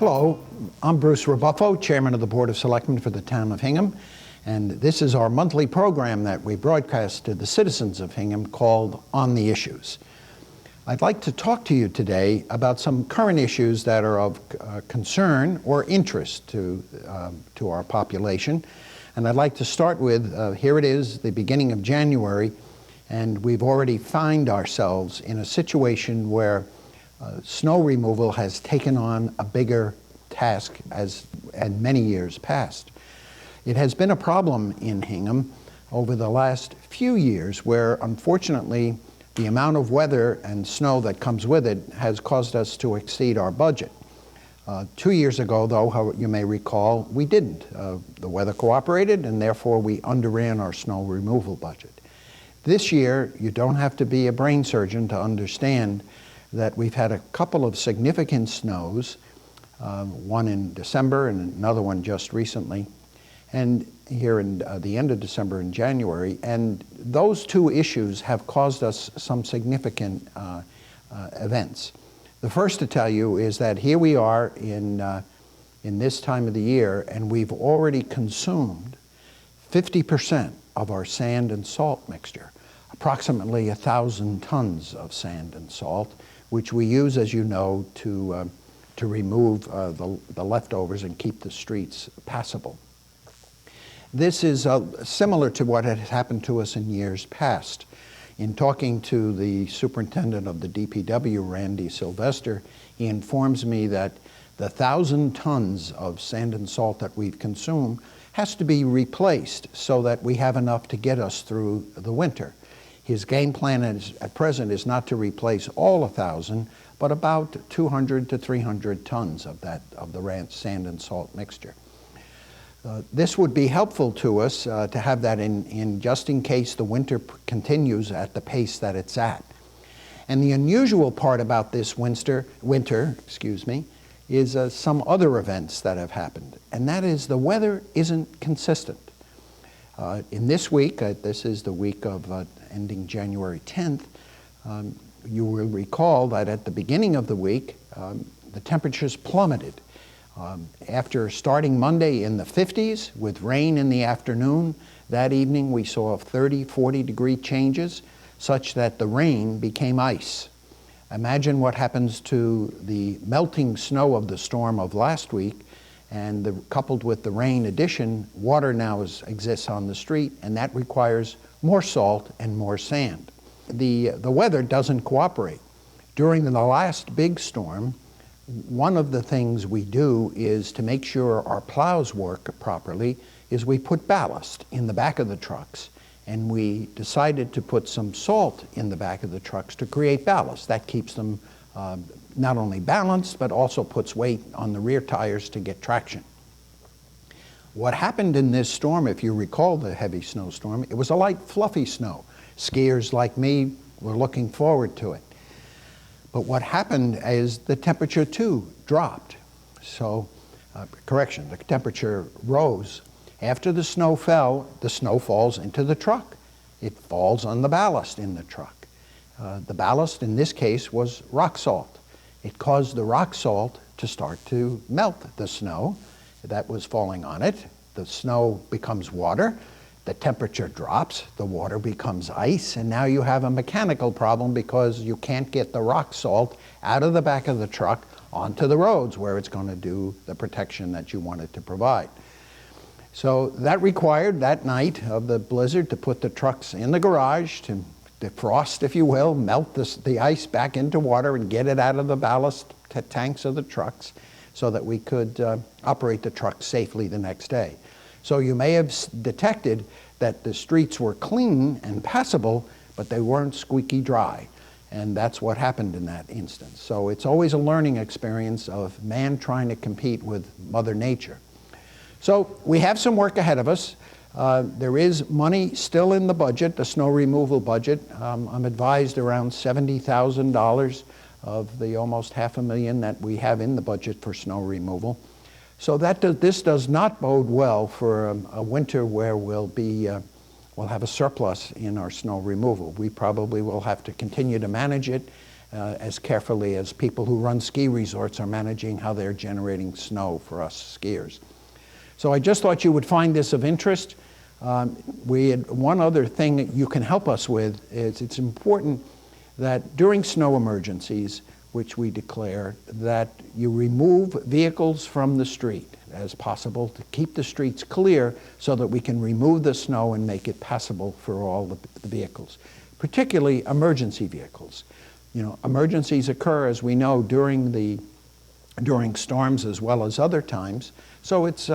Hello, I'm Bruce Rabuffo, Chairman of the Board of Selectmen for the town of Hingham, and this is our monthly program that we broadcast to the citizens of Hingham called On the Issues. I'd like to talk to you today about some current issues that are of concern or interest to our population. And I'd like to start with, here it is, the beginning of January, and we've already found ourselves in a situation where snow removal has taken on a bigger task as in many years past. It has been a problem in Hingham over the last few years where, unfortunately, the amount of weather and snow that comes with it has caused us to exceed our budget. 2 years ago, though, how you may recall, we didn't. The weather cooperated, and therefore we underran our snow removal budget. This year, you don't have to be a brain surgeon to understand that we've had a couple of significant snows, one in December and another one just recently, and here in the end of December and January, and those two issues have caused us some significant events. The first to tell you is that here we are in this time of the year, and we've already consumed 50% of our sand and salt mixture, approximately 1,000 tons of sand and salt, which we use, as you know, to remove the leftovers and keep the streets passable. This is similar to what had happened to us in years past. In talking to the superintendent of the DPW, Randy Sylvester, he informs me that the 1,000 tons of sand and salt that we've consumed has to be replaced so that we have enough to get us through the winter. His game plan at present is not to replace all 1,000, but about 200 to 300 tons of the sand and salt mixture. This would be helpful to us to have that in just in case the winter continues at the pace that it's at. And the unusual part about this winter, is some other events that have happened, and that is the weather isn't consistent. In this week, this is the week of ending January 10th, you will recall that at the beginning of the week, the temperatures plummeted. After starting Monday in the 50s with rain in the afternoon, that evening we saw 30, 40 degree changes such that the rain became ice. Imagine what happens to the melting snow of the storm of last week, and coupled with the rain addition, water now exists on the street, and that requires more salt and more sand. The weather doesn't cooperate. During the last big storm, one of the things we do is to make sure our plows work properly is we put ballast in the back of the trucks, and we decided to put some salt in the back of the trucks to create ballast. That keeps them not only balanced, but also puts weight on the rear tires to get traction. What happened in this storm, if you recall the heavy snowstorm, it was a light, fluffy snow. Skiers like me were looking forward to it. But what happened is the temperature too dropped. So, the temperature rose. After the snow fell, the snow falls into the truck. It falls on the ballast in the truck. The ballast in this case was rock salt. It caused the rock salt to start to melt the snow that was falling on it. The snow becomes water. The temperature drops, the water becomes ice, and now you have a mechanical problem because you can't get the rock salt out of the back of the truck onto the roads where it's going to do the protection that you want it to provide. So that required that night of the blizzard to put the trucks in the garage to defrost, if you will, melt the ice back into water and get it out of the ballast tanks of the trucks so that we could operate the truck safely the next day. So you may have detected that the streets were clean and passable, but they weren't squeaky dry. And that's what happened in that instance. So it's always a learning experience of man trying to compete with Mother Nature. So we have some work ahead of us. There is money still in the budget, the snow removal budget. I'm advised around $70,000 of the almost $500,000 that we have in the budget for snow removal. So this does not bode well for a winter where we'll have a surplus in our snow removal. We probably will have to continue to manage it as carefully as people who run ski resorts are managing how they're generating snow for us skiers. So I just thought you would find this of interest. One other thing that you can help us with is it's important that during snow emergencies, which we declare, that you remove vehicles from the street as possible to keep the streets clear so that we can remove the snow and make it passable for all the vehicles, particularly emergency vehicles. You know, emergencies occur, as we know, during storms as well as other times. So it's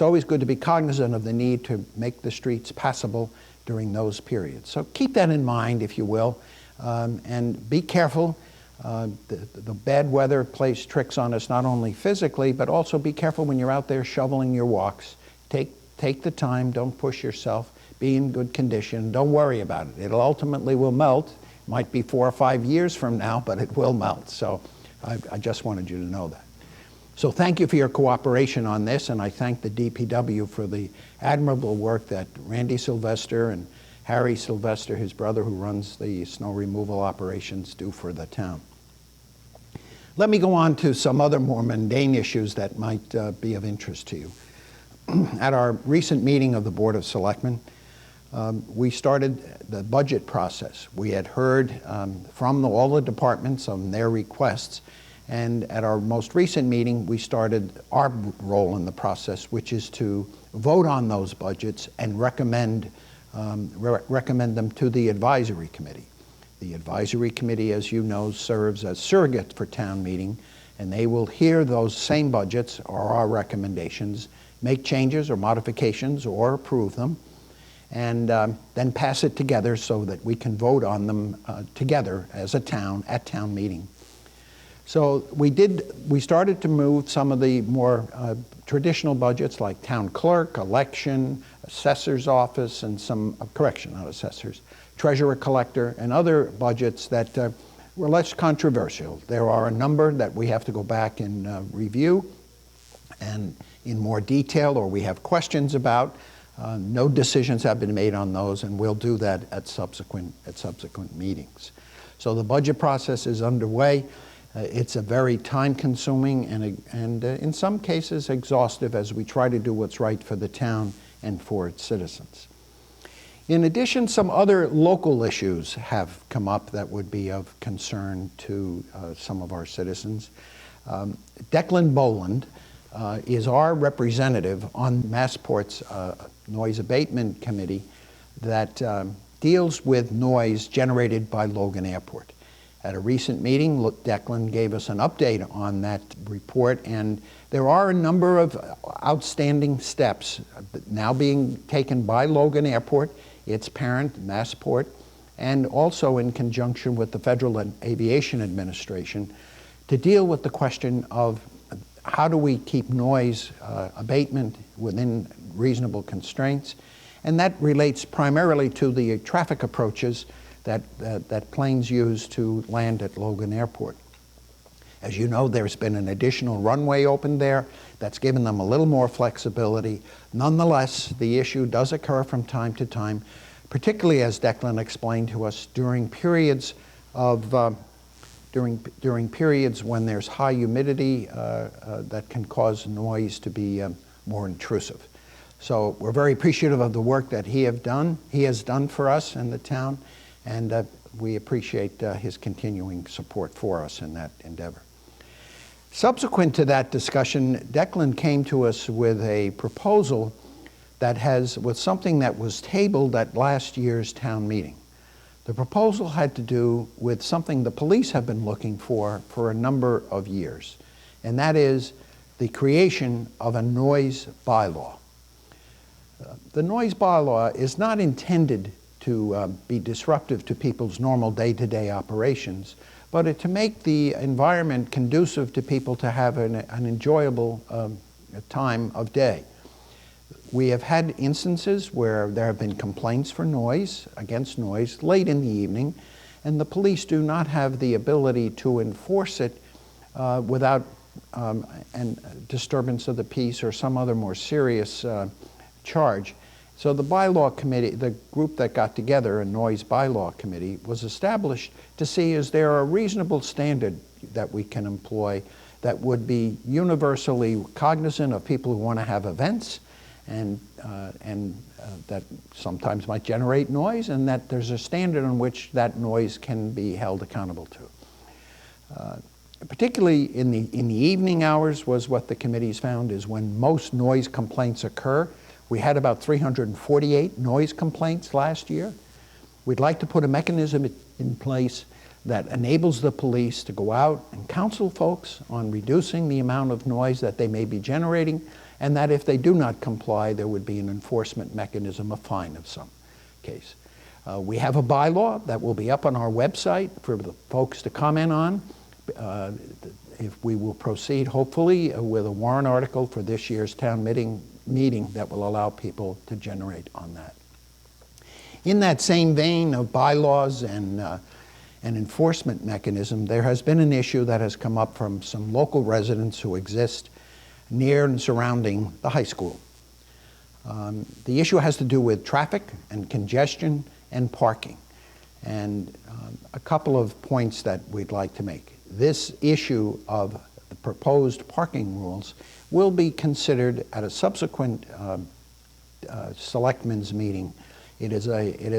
always good to be cognizant of the need to make the streets passable during those periods. So keep that in mind, if you will, and be careful. The bad weather plays tricks on us, not only physically, but also be careful when you're out there shoveling your walks. Take the time, don't push yourself, be in good condition, don't worry about it. It ultimately will melt. It might be 4 or 5 years from now, but it will melt. So I just wanted you to know that. So thank you for your cooperation on this, and I thank the DPW for the admirable work that Randy Sylvester and Harry Sylvester, his brother who runs the snow removal operations, do for the town. Let me go on to some other more mundane issues that might be of interest to you. At our recent meeting of the Board of Selectmen, we started the budget process. We had heard from all the departments on their requests, and at our most recent meeting, we started our role in the process, which is to vote on those budgets and recommend them to the advisory committee. The advisory committee, as you know, serves as surrogate for town meeting, and they will hear those same budgets or our recommendations, make changes or modifications or approve them, and then pass it together so that we can vote on them together as a town at town meeting. So we started to move some of the more traditional budgets like town clerk, election, assessor's office, and some, not assessors, treasurer collector, and other budgets that were less controversial. There are a number that we have to go back and review and in more detail, or we have questions about. No decisions have been made on those, and we'll do that at subsequent meetings. So the budget process is underway. It's a very time-consuming and in some cases exhaustive as we try to do what's right for the town and for its citizens. In addition, some other local issues have come up that would be of concern to some of our citizens. Declan Boland is our representative on Massport's Noise Abatement Committee that deals with noise generated by Logan Airport. At a recent meeting, Declan gave us an update on that report, and there are a number of outstanding steps now being taken by Logan Airport, its parent, Massport, and also in conjunction with the Federal Aviation Administration to deal with the question of how do we keep noise abatement within reasonable constraints, and that relates primarily to the traffic approaches that planes use to land at Logan Airport. As you know, there's been an additional runway opened there that's given them a little more flexibility. Nonetheless, the issue does occur from time to time, particularly as Declan explained to us during periods of during periods when there's high humidity that can cause noise to be more intrusive. So we're very appreciative of the work that he has done for us in the town, and we appreciate his continuing support for us in that endeavor. Subsequent to that discussion, Declan came to us with a proposal that was something that was tabled at last year's town meeting. The proposal had to do with something the police have been looking for a number of years, and that is the creation of a noise bylaw. The noise bylaw is not intended to be disruptive to people's normal day-to-day operations, but to make the environment conducive to people to have an enjoyable time of day. We have had instances where there have been complaints against noise late in the evening, and the police do not have the ability to enforce it without disturbance of the peace or some other more serious charge. So the bylaw committee, the group that got together, a noise bylaw committee, was established to see is there a reasonable standard that we can employ that would be universally cognizant of people who want to have events and that sometimes might generate noise, and that there's a standard on which that noise can be held accountable to. Particularly in the evening hours was what the committees found is when most noise complaints occur. We had about 348 noise complaints last year. We'd like to put a mechanism in place that enables the police to go out and counsel folks on reducing the amount of noise that they may be generating, and that if they do not comply, there would be an enforcement mechanism, a fine of some case. We have a bylaw that will be up on our website for the folks to comment on. If we will proceed, hopefully, with a warrant article for this year's town meeting that will allow people to generate on that. In that same vein of bylaws and an enforcement mechanism, there has been an issue that has come up from some local residents who exist near and surrounding the high school. The issue has to do with traffic and congestion and parking. And a couple of points that we'd like to make. This issue of the proposed parking rules will be considered at a subsequent selectmen's meeting. It is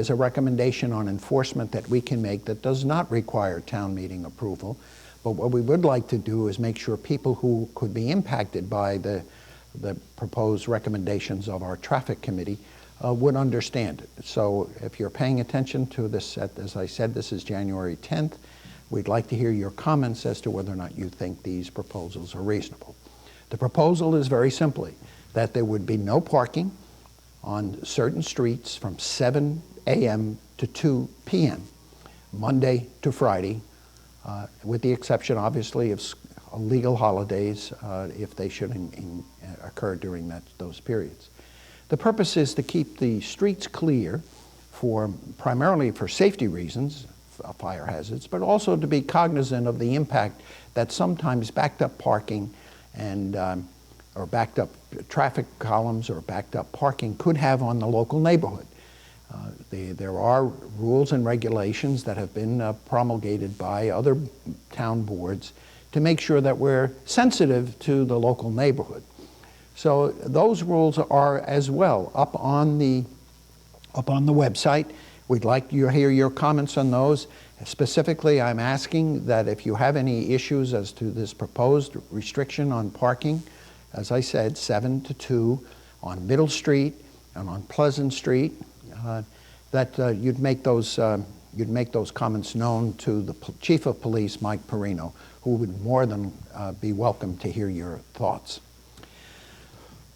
a recommendation on enforcement that we can make that does not require town meeting approval. But what we would like to do is make sure people who could be impacted by the proposed recommendations of our traffic committee would understand it. So if you're paying attention to this, as I said, this is January 10th. We'd like to hear your comments as to whether or not you think these proposals are reasonable. The proposal is very simply that there would be no parking on certain streets from 7 a.m. to 2 p.m., Monday to Friday, with the exception, obviously, of legal holidays if they should occur during those periods. The purpose is to keep the streets clear primarily for safety reasons, fire hazards, but also to be cognizant of the impact that sometimes backed up parking and or backed up traffic columns or backed up parking could have on the local neighborhood. There are rules and regulations that have been promulgated by other town boards to make sure that we're sensitive to the local neighborhood. So those rules are as well up on the website. We'd like to hear your comments on those. Specifically, I'm asking that if you have any issues as to this proposed restriction on parking, as I said, 7 to 2 on Middle Street and on Pleasant Street, that you'd make those comments known to the Chief of Police, Mike Perino, who would more than be welcome to hear your thoughts.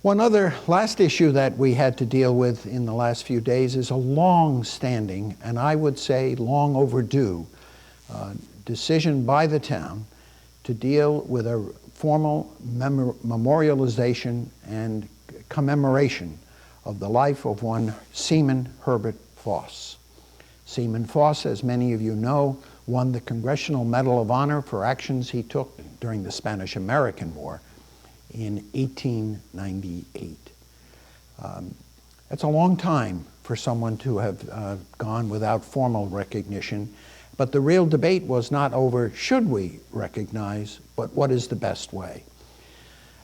One other last issue that we had to deal with in the last few days is a long-standing, and I would say long overdue, decision by the town to deal with a formal memorialization and commemoration of the life of one Seaman Herbert Foss. Seaman Foss, as many of you know, won the Congressional Medal of Honor for actions he took during the Spanish-American War in 1898. That's a long time for someone to have gone without formal recognition, but the real debate was not over should we recognize, but what is the best way.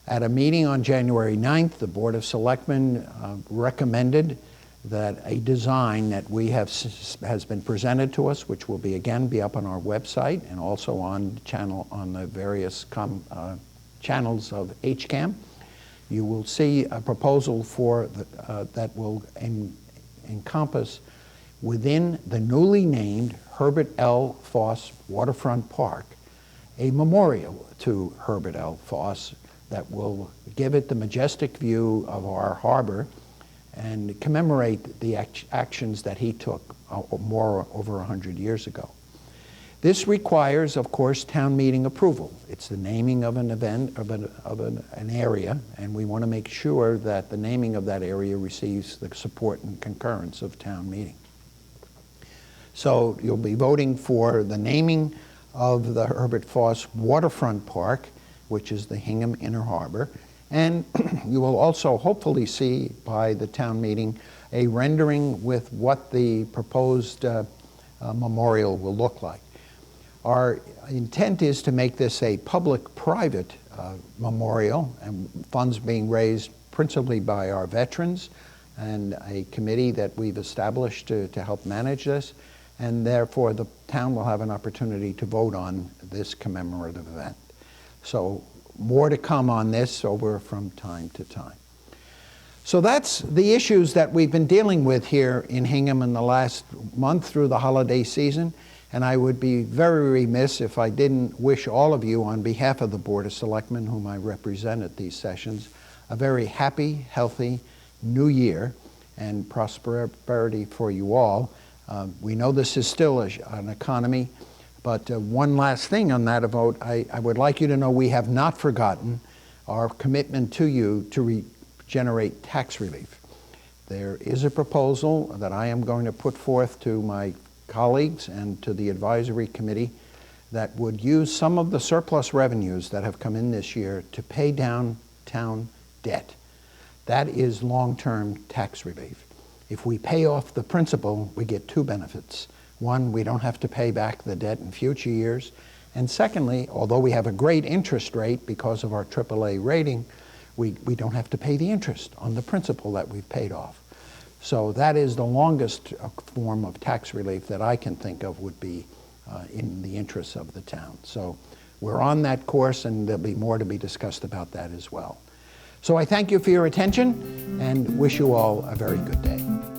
At a meeting on January 9th, the Board of Selectmen recommended that a design that has been presented to us, which will be up on our website and also on the various channels of HCAM. You will see a proposal that will encompass within the newly named Herbert L. Foss Waterfront Park a memorial to Herbert L. Foss that will give it the majestic view of our harbor and commemorate the actions that he took over 100 years ago. This requires, of course, town meeting approval. It's the naming of an event, of an area, and we want to make sure that the naming of that area receives the support and concurrence of town meeting. So you'll be voting for the naming of the Herbert Foss Waterfront Park, which is the Hingham Inner Harbor, and you will also hopefully see by the town meeting a rendering with what the proposed memorial will look like. Our intent is to make this a public-private memorial, and funds being raised principally by our veterans and a committee that we've established to help manage this, and therefore the town will have an opportunity to vote on this commemorative event. So more to come on this over from time to time. So that's the issues that we've been dealing with here in Hingham in the last month through the holiday season. And I would be very remiss if I didn't wish all of you, on behalf of the Board of Selectmen, whom I represent at these sessions, a very happy, healthy new year and prosperity for you all. We know this is still an economy, but one last thing on that vote, I would like you to know we have not forgotten our commitment to you to generate tax relief. There is a proposal that I am going to put forth to my colleagues and to the advisory committee that would use some of the surplus revenues that have come in this year to pay down town debt. That is long-term tax relief. If we pay off the principal, we get two benefits. One, we don't have to pay back the debt in future years. And secondly, although we have a great interest rate because of our AAA rating, we don't have to pay the interest on the principal that we've paid off. So that is the longest form of tax relief that I can think of would be in the interests of the town. So we're on that course, and there'll be more to be discussed about that as well. So I thank you for your attention and wish you all a very good day.